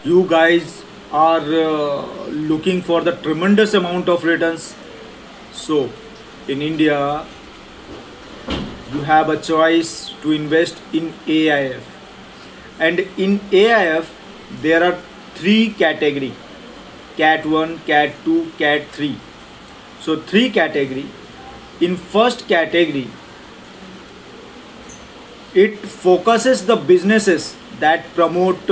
You guys are looking for the tremendous amount of returns. So in India, you have a choice to invest in AIF. And in AIF, there are three category: Cat 1, Cat 2, Cat 3. So three category. In first category, it focuses the businesses that promote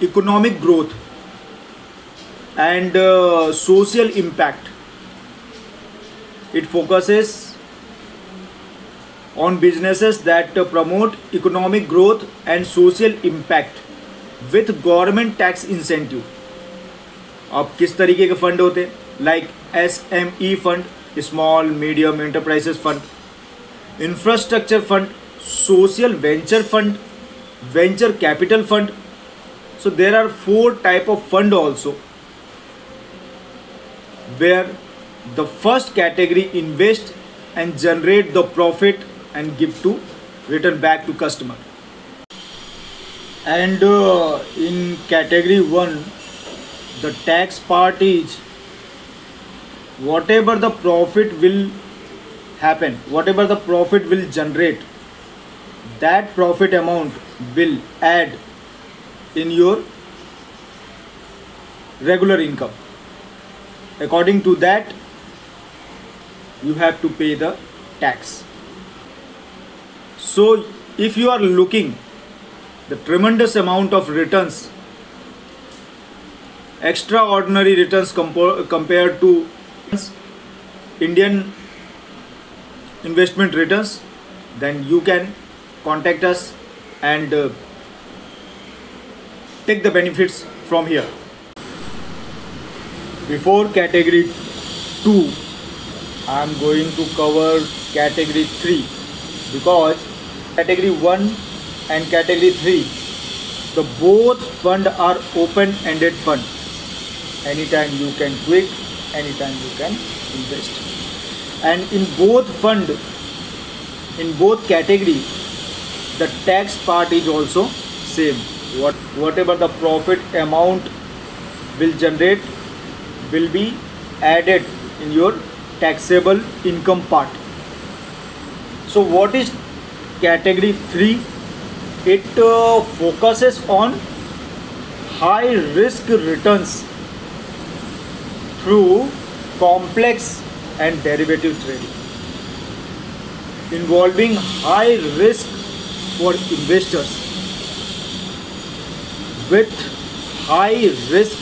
economic growth and social impact. It focuses on businesses that promote economic growth and social impact with government tax incentive. अब किस तरीके के fund होते हैं? Like SME fund, small medium enterprises fund, infrastructure fund, social venture fund, venture capital fund. So there are four type of fund also, where the first category invest and generate the profit and give to return back to customer. And in category 1, the tax part is whatever the profit will happen, whatever the profit will generate, that profit amount will add in your regular income. According to that, you have to pay the tax. So if you are looking the tremendous amount of returns, extraordinary returns compared to Indian investment returns, then you can contact us and take the benefits from here. Before category 2, I am going to cover category 3, because category 1 and category 3, the both fund are open ended fund. Anytime you can quit, anytime you can invest. And in both fund, in both category, the tax part is also same. Whatever the profit amount will generate will be added in your taxable income part. So what is category 3? It focuses on high risk returns through complex and derivative trading, involving high risk for investors with high risk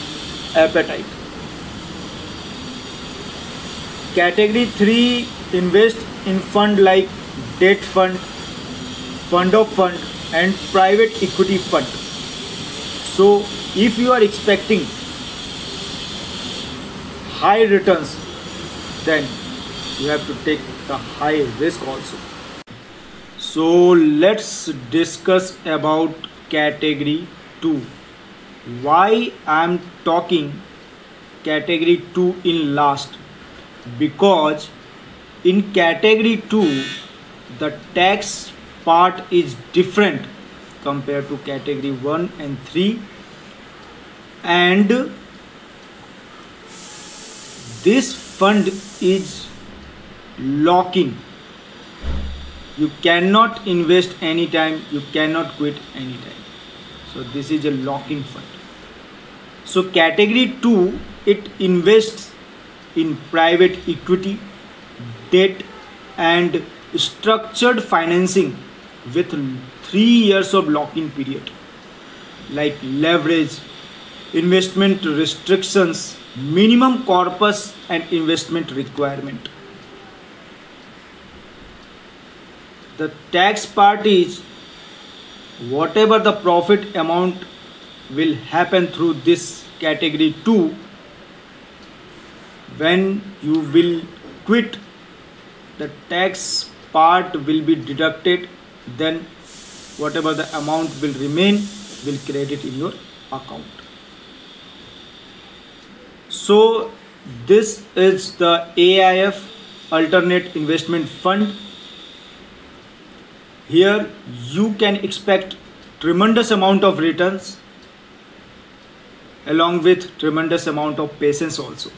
appetite. Category 3 invest in fund like debt fund, fund of fund and private equity fund. So if you are expecting high returns, then you have to take the high risk also. So let's discuss about category 2. Why I am talking category 2 in last? Because in category 2, the tax part is different compared to category 1 and 3, and this fund is locking. You cannot invest anytime, you cannot quit anytime. So this is a locking fund. So category 2, it invests in private equity, debt and structured financing with 3 years of lock-in period, like leverage, investment restrictions, minimum corpus and investment requirement. The tax part is whatever the profit amount will happen through this category 2, when you will quit, the tax part will be deducted, then whatever the amount will remain will credit in your account. So this is the AIF, alternate investment fund. Here you can expect tremendous amount of returns along with tremendous amount of patience also.